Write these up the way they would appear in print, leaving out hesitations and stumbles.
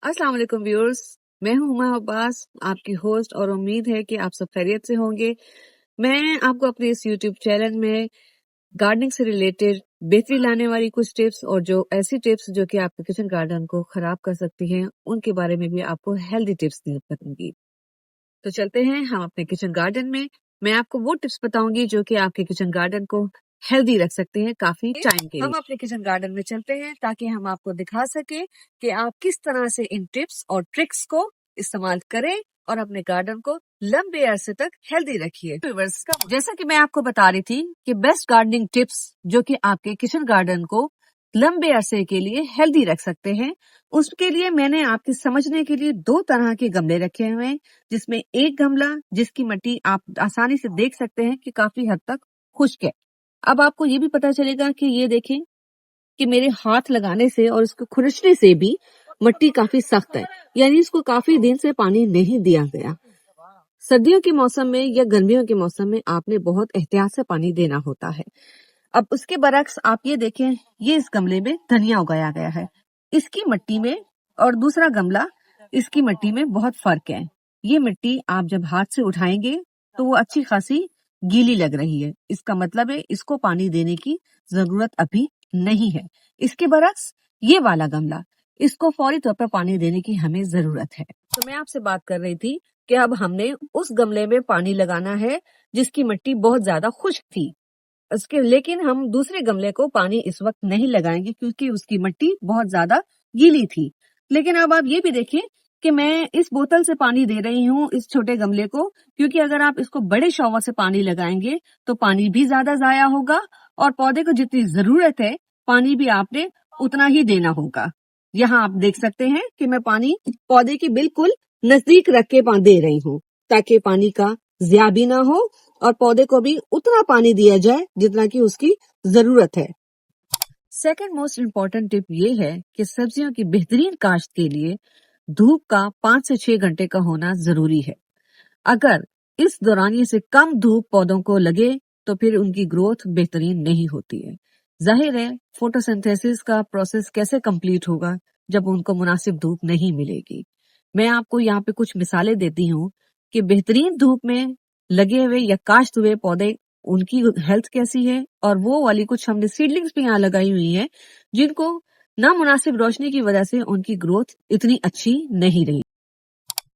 अस्सलाम वालेकुम व्यूअर्स, मैं हूं हुमा अब्बास, आपकी होस्ट, और उम्मीद है कि आप सब खैरियत से होंगे। मैं आपको अपने इस यूट्यूब चैनल में गार्डनिंग से रिलेटेड बेहतरी लाने वाली कुछ टिप्स और जो ऐसी टिप्स जो कि आपके किचन गार्डन को खराब कर सकती हैं, उनके बारे में भी आपको हेल्दी टिप्स दी करूंगी। तो चलते हैं हम अपने किचन गार्डन में। मैं आपको वो टिप्स बताऊंगी जो कि आपके किचन गार्डन को हेल्दी रख सकते हैं काफी टाइम के लिए। हम अपने किचन गार्डन में चलते हैं ताकि हम आपको दिखा सके कि आप किस तरह से इन टिप्स और ट्रिक्स को इस्तेमाल करें और अपने गार्डन को लंबे अरसे तक हेल्दी रखिए। जैसा कि मैं आपको बता रही थी कि बेस्ट गार्डनिंग टिप्स जो कि आपके किचन गार्डन को लंबे अरसे के लिए हेल्दी रख सकते हैं, उसके लिए मैंने आपके समझने के लिए दो तरह के गमले रखे हुए हैं, जिसमें एक गमला जिसकी मिट्टी आप आसानी से देख सकते हैं कि काफी हद तक खुश्क है। अब आपको ये भी पता चलेगा कि ये देखें कि मेरे हाथ लगाने से और इसको खुरचने से भी मिट्टी काफी सख्त है, यानी इसको काफी दिन से पानी नहीं दिया गया। सर्दियों के मौसम में या गर्मियों के मौसम में आपने बहुत एहतियात से पानी देना होता है। अब उसके बरक्स आप ये देखें, ये इस गमले में धनिया उगाया गया है, इसकी मिट्टी में और दूसरा गमला इसकी मिट्टी में बहुत फर्क है। ये मिट्टी आप जब हाथ से उठाएंगे तो वो अच्छी खासी गीली लग रही है, इसका मतलब है इसको पानी देने की जरूरत अभी नहीं है। इसके बरक्स ये वाला गमला, इसको फौरी तौर पर पानी देने की हमें जरूरत है। तो मैं आपसे बात कर रही थी कि अब हमने उस गमले में पानी लगाना है जिसकी मिट्टी बहुत ज्यादा खुश्क थी, लेकिन हम दूसरे गमले को पानी इस वक्त नहीं लगाएंगे क्योंकि उसकी मिट्टी बहुत ज्यादा गीली थी। लेकिन अब आप ये भी देखिए कि मैं इस बोतल से पानी दे रही हूँ इस छोटे गमले को, क्योंकि अगर आप इसको बड़े शॉवर से पानी लगाएंगे तो पानी भी ज्यादा जाया होगा और पौधे को जितनी जरूरत है पानी भी आपने उतना ही देना होगा। यहाँ आप देख सकते हैं कि मैं पानी पौधे के बिल्कुल नजदीक रख के दे रही हूँ ताकि पानी का ज़्या भी ना हो और पौधे को भी उतना पानी दिया जाए जितना कि उसकी जरूरत है। सेकंड मोस्ट इम्पोर्टेंट टिप ये है कि सब्जियों की बेहतरीन काश्त के लिए धूप का 5 से 6 घंटे का होना जरूरी है। अगर इस दौरानिये से कम धूप पौधों को लगे तो फिर उनकी ग्रोथ बेहतरीन नहीं होती है। जाहिर है फोटोसिंथेसिस का प्रोसेस कैसे कंप्लीट होगा जब उनको मुनासिब धूप नहीं मिलेगी। मैं आपको यहाँ पे कुछ मिसालें देती हूँ कि बेहतरीन धूप में लगे हुए या काश्त हुए पौधे उनकी हेल्थ कैसी है, और वो वाली कुछ हमने सीडलिंग्स भी यहाँ लगाई हुई है जिनको नामुनासिब रोशनी की वजह से उनकी ग्रोथ इतनी अच्छी नहीं रही।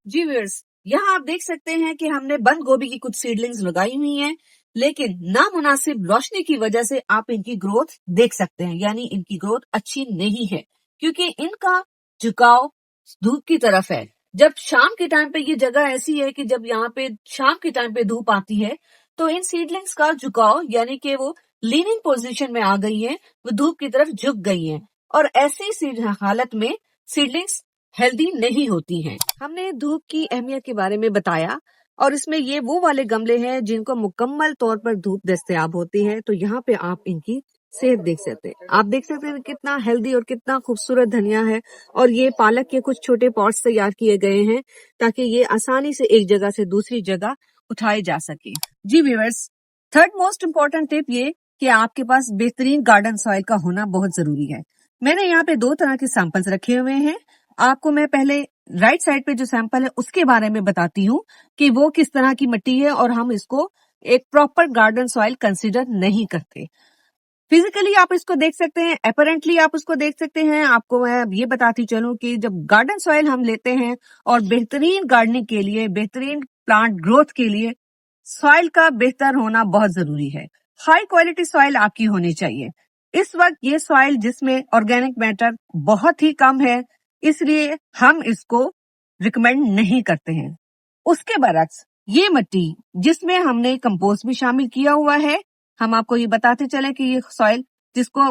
जी व्यूअर्स, यहाँ आप देख सकते हैं कि हमने बंद गोभी की कुछ सीडलिंग्स लगाई हुई हैं, लेकिन नामुनासिब रोशनी की वजह से आप इनकी ग्रोथ देख सकते हैं, यानी इनकी ग्रोथ अच्छी नहीं है क्योंकि इनका झुकाव धूप की तरफ है। जब शाम के टाइम पे ये जगह ऐसी है कि जब यहाँ पे शाम के टाइम पे धूप आती है तो इन सीडलिंग्स का झुकाव यानी कि वो लीनिंग पोजीशन में आ गई है, वो धूप की तरफ झुक गई है, और ऐसी हालत में सीडलिंग्स हेल्दी नहीं होती हैं। हमने धूप की अहमियत के बारे में बताया और इसमें ये वो वाले गमले हैं जिनको मुकम्मल तौर पर धूप दस्तयाब होती है। तो यहाँ पे आप इनकी सेहत देख सकते हैं, आप देख सकते हैं कितना हेल्दी और कितना खूबसूरत धनिया है, और ये पालक के कुछ छोटे पॉट्स तैयार किए गए हैं ताकि ये आसानी से एक जगह से दूसरी जगह उठाए जा सके। जी viewers, third most important tip ये कि आपके पास बेहतरीन गार्डन सॉइल का होना बहुत जरूरी है। मैंने यहाँ पे दो तरह के सैंपल्स रखे हुए हैं। आपको मैं पहले राइट साइड पे जो सैंपल है उसके बारे में बताती हूँ कि वो किस तरह की मिट्टी है और हम इसको एक प्रॉपर गार्डन सॉइल कंसीडर नहीं करते। फिजिकली आप इसको देख सकते हैं, अपरेंटली आप उसको देख सकते हैं। आपको मैं ये बताती चलूं कि जब गार्डन सॉइल हम लेते हैं और बेहतरीन गार्डनिंग के लिए, बेहतरीन प्लांट ग्रोथ के लिए सॉइल का बेहतर होना बहुत जरूरी है। हाई क्वालिटी सॉइल आपकी होनी चाहिए। इस वक्त ये सॉइल जिसमें ऑर्गेनिक मैटर बहुत ही कम है, इसलिए हम इसको रिकमेंड नहीं करते हैं। उसके बरक्स ये मिट्टी जिसमें हमने कंपोस्ट भी शामिल किया हुआ है, हम आपको ये बताते चले कि ये सॉइल जिसको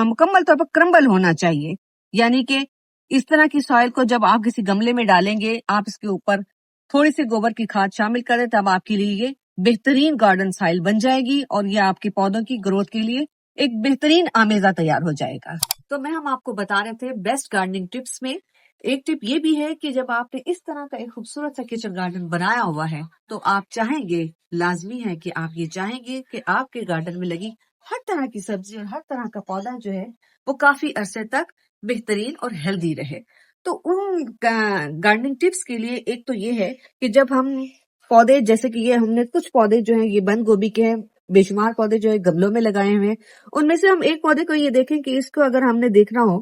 मुकम्मल तौर पर क्रम्बल होना चाहिए, यानी कि इस तरह की सॉइल को जब आप किसी गमले में डालेंगे, आप इसके ऊपर थोड़ी सी गोबर की खाद शामिल करें, तब आपके लिए ये बेहतरीन गार्डन सॉइल बन जाएगी और ये आपके पौधों की ग्रोथ के लिए एक बेहतरीन आमेजा तैयार हो जाएगा। तो हम आपको बता रहे थे बेस्ट गार्डनिंग टिप्स में एक टिप ये भी है कि जब आपने इस तरह का एक खूबसूरत सा किचन गार्डन बनाया हुआ है तो आप चाहेंगे, लाजमी है कि आप ये चाहेंगे कि आपके गार्डन में लगी हर तरह की सब्जी और हर तरह का पौधा जो है वो काफी अरसे तक बेहतरीन और हेल्दी रहे। تو ان گارڈننگ ٹپس کے لیے ایک تو یہ ہے کہ جب ہم پودے، جیسے کہ یہ ہم نے کچھ پودے جو ہیں یہ بند گوبھی کے ہیں، بے شمار پودے جو ہے گملوں میں لگائے ہوئے ہیں، ان میں سے ہم ایک پودے کو یہ دیکھیں کہ اس کو اگر ہم نے دیکھنا ہو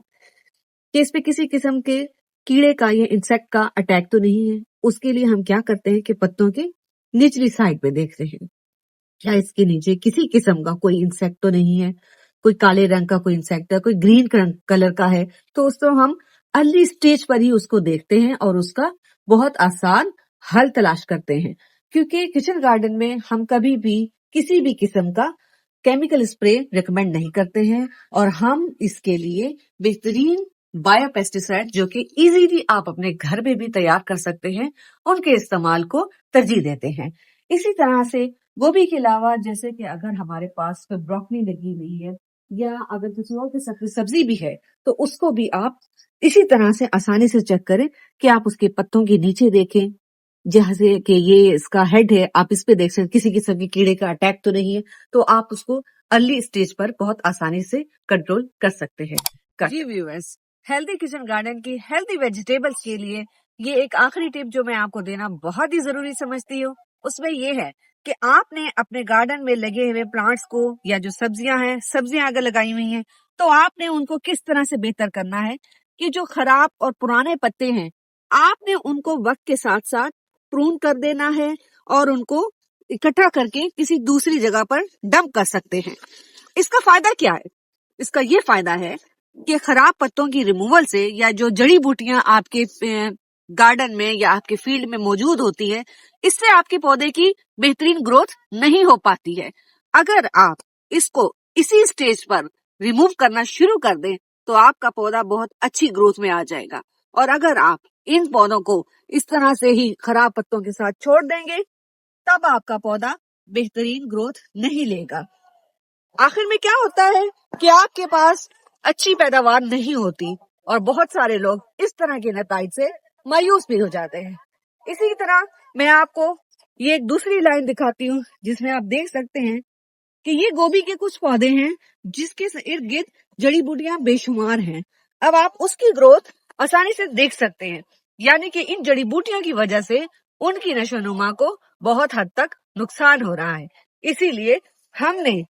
کہ اس پہ کسی قسم کے کیڑے کا یا انسیکٹ کا اٹیک تو نہیں ہے، اس کے لیے ہم کیا کرتے ہیں کہ پتوں کے نچلی سائڈ پہ دیکھتے ہیں کیا اس کے نیچے کسی قسم کا کوئی انسیکٹ تو نہیں ہے، کوئی کالے رنگ کا کوئی انسیکٹ ہے، کوئی گرین کلر کا ہے، تو اس کو ہم ارلی سٹیج پر ہی اس کو دیکھتے ہیں اور اس کا بہت آسان حل تلاش کرتے ہیں، کیونکہ کچن گارڈن میں ہم کبھی بھی کسی بھی قسم کا کیمیکل اسپرے ریکمینڈ نہیں کرتے ہیں، اور ہم اس کے لیے بہترین بایو پیسٹیسائڈ جو کہ ایزیلی آپ اپنے گھر میں بھی تیار کر سکتے ہیں، ان کے استعمال کو ترجیح دیتے ہیں۔ اسی طرح سے گوبھی کے علاوہ جیسے کہ اگر ہمارے پاس کوئی بروکلی لگی ہوئی ہے یا اگر کسی اور کی سبزی بھی ہے تو اس کو بھی آپ اسی طرح سے آسانی سے چیک کریں کہ آپ اس کے پتوں کے نیچے دیکھیں، جیسے کہ یہ اس کا ہیڈ ہے، آپ اس پہ دیکھ سکتے کسی قسم کے کیڑے کا اٹیک تو نہیں ہے، تو آپ اس کو ارلی اسٹیج پر بہت آسانی سے کنٹرول کر سکتے ہیں۔ جی ویورز، ہیلدی کچن گارڈن کی ہیلدی ویجیٹیبلز کے لیے یہ ایک آخری ٹپ جو میں آپ کو دینا بہت ہی ضروری سمجھتی ہوں، اس میں یہ ہے کہ آپ نے اپنے گارڈن میں لگے ہوئے پلانٹس کو یا جو سبزیاں ہیں، سبزیاں اگر لگائی ہوئی ہیں تو آپ نے ان کو کس طرح سے بہتر کرنا ہے کہ جو خراب اور پرانے پتے ہیں آپ نے ان کو وقت کے ساتھ ساتھ پرون کر دینا ہے اور ان کو اکٹھا کر کے کسی دوسری جگہ پر ڈمپ کر سکتے ہیں۔ اس کا فائدہ کیا ہے؟ اس کا یہ فائدہ ہے کہ خراب پتوں کی ریموول سے یا جو جڑی بوٹیاں آپ کے گارڈن میں یا آپ کے فیلڈ میں موجود ہوتی ہے، اس سے آپ کے پودے کی بہترین گروتھ نہیں ہو پاتی ہے۔ اگر آپ اس کو اسی سٹیج پر ریموو کرنا شروع کر دیں تو آپ کا پودا بہت اچھی گروتھ میں آ جائے گا، اور اگر آپ ان پودوں کو اس طرح سے ہی خراب پتوں کے ساتھ چھوڑ دیں گے تب آپ کا پودا بہترین گروتھ نہیں لے گا۔ آخر میں کیا ہوتا ہے کہ آپ کے پاس اچھی پیداوار نہیں ہوتی اور بہت سارے لوگ اس طرح کے نتائج سے مایوس بھی ہو جاتے ہیں۔ اسی طرح میں آپ کو یہ ایک دوسری لائن دکھاتی ہوں جس میں آپ دیکھ سکتے ہیں کہ یہ گوبھی کے کچھ پودے ہیں جس کے ارد گرد جڑی بوٹیاں بے شمار ہیں۔ اب آپ اس کی گروتھ آسانی سے دیکھ سکتے ہیں، یعنی کہ ان جڑی بوٹیوں کی وجہ سے ان کی نشو و نما کو بہت حد تک نقصان ہو رہا ہے۔ اسی لیے ہم نے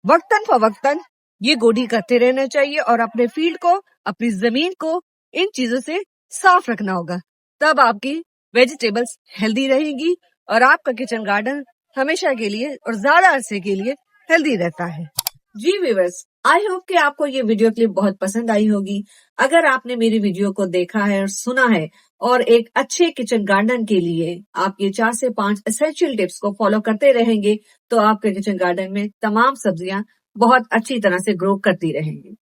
وقتاً فوقتاً یہ گوڈی کرتے رہنا چاہیے اور اپنے فیلڈ کو، اپنی زمین کو ان چیزوں سے صاف رکھنا ہوگا، تب آپ کی ویجیٹیبلز ہیلدی رہے گی اور آپ کا کچن گارڈن ہمیشہ کے لیے اور زیادہ عرصے کے لیے ہیلدی رہتا ہے۔ جی ویورز، آئی ہوپ کہ آپ کو یہ ویڈیو کلپ بہت پسند آئی ہوگی۔ اگر آپ نے میری ویڈیو کو دیکھا ہے اور سنا ہے اور ایک اچھے کچن گارڈن کے لیے آپ یہ 4 سے 5 اسینشیل ٹپس کو فالو کرتے رہیں گے تو آپ کے کچن گارڈن میں تمام سبزیاں بہت اچھی طرح سے گرو کرتی رہیں گی۔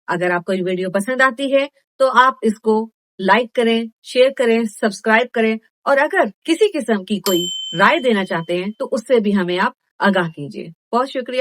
اگر آپ کو یہ ویڈیو پسند آتی ہے تو آپ اس کو لائک کریں، شیئر کریں، سبسکرائب کریں، اور اگر کسی قسم کی کوئی رائے دینا چاہتے ہیں تو اس سے بھی ہمیں آپ آگاہ کیجیے۔ بہت شکریہ۔